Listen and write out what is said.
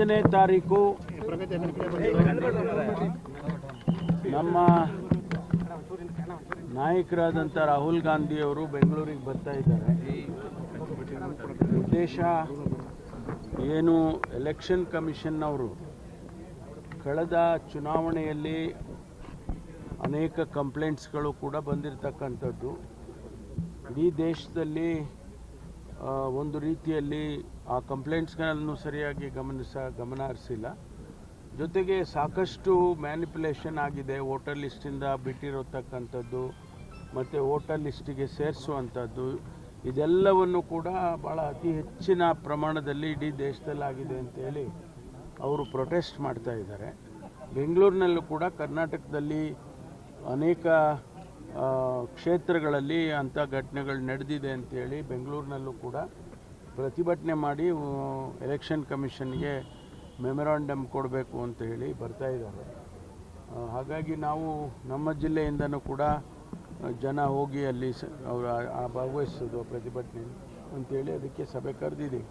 5ನೇ ತಾರೀಕು ನಮ್ಮ ನಾಯಕರಾದಂಥ ರಾಹುಲ್ ಗಾಂಧಿಯವರು ಬೆಂಗಳೂರಿಗೆ ಬರ್ತಾ ಇದ್ದಾರೆ. ಉದ್ದೇಶ ಏನು, ಎಲೆಕ್ಷನ್ ಕಮಿಷನ್ನವರು ಕಳೆದ ಚುನಾವಣೆಯಲ್ಲಿ ಅನೇಕ ಕಂಪ್ಲೇಂಟ್ಸ್ಗಳು ಕೂಡ ಬಂದಿರತಕ್ಕಂಥದ್ದು. ಇಡೀ ದೇಶದಲ್ಲಿ ಒಂದು ರೀತಿಯಲ್ಲಿ ಆ ಕಂಪ್ಲೇಂಟ್ಸ್ಗಳನ್ನು ಸರಿಯಾಗಿ ಗಮನ ಹರಿಸಿಲ್ಲ. ಜೊತೆಗೆ ಸಾಕಷ್ಟು ಮ್ಯಾನಿಪುಲೇಷನ್ ಆಗಿದೆ. ವೋಟರ್ ಲಿಸ್ಟಿಂದ ಬಿಟ್ಟಿರತಕ್ಕಂಥದ್ದು ಮತ್ತು ವೋಟರ್ ಲಿಸ್ಟಿಗೆ ಸೇರಿಸುವಂಥದ್ದು, ಇದೆಲ್ಲವನ್ನು ಕೂಡ ಭಾಳ ಅತಿ ಹೆಚ್ಚಿನ ಪ್ರಮಾಣದಲ್ಲಿ ಇಡೀ ದೇಶದಲ್ಲಾಗಿದೆ ಅಂತೇಳಿ ಅವರು ಪ್ರೊಟೆಸ್ಟ್ ಮಾಡ್ತಾ ಇದ್ದಾರೆ. ಬೆಂಗಳೂರಿನಲ್ಲೂ ಕೂಡ ಕರ್ನಾಟಕದಲ್ಲಿ ಅನೇಕ ಕ್ಷೇತ್ರಗಳಲ್ಲಿ ಅಂಥ ಘಟನೆಗಳು ನಡೆದಿದೆ ಅಂತೇಳಿ ಬೆಂಗಳೂರಿನಲ್ಲೂ ಕೂಡ ಪ್ರತಿಭಟನೆ ಮಾಡಿ ಎಲೆಕ್ಷನ್ ಕಮಿಷನ್ಗೆ ಮೆಮೊರಾಂಡಮ್ ಕೊಡಬೇಕು ಅಂತ ಹೇಳಿ ಬರ್ತಾ ಇದ್ದಾರೆ. ಹಾಗಾಗಿ ನಾವು ನಮ್ಮ ಜಿಲ್ಲೆಯಿಂದನೂ ಕೂಡ ಜನ ಹೋಗಿ ಅಲ್ಲಿ ಅವರು ಭಾಗವಹಿಸೋದು ಪ್ರತಿಭಟನೆ ಅಂತೇಳಿ ಅದಕ್ಕೆ ಸಭೆ ಕರೆದಿದ್ದೀವಿ.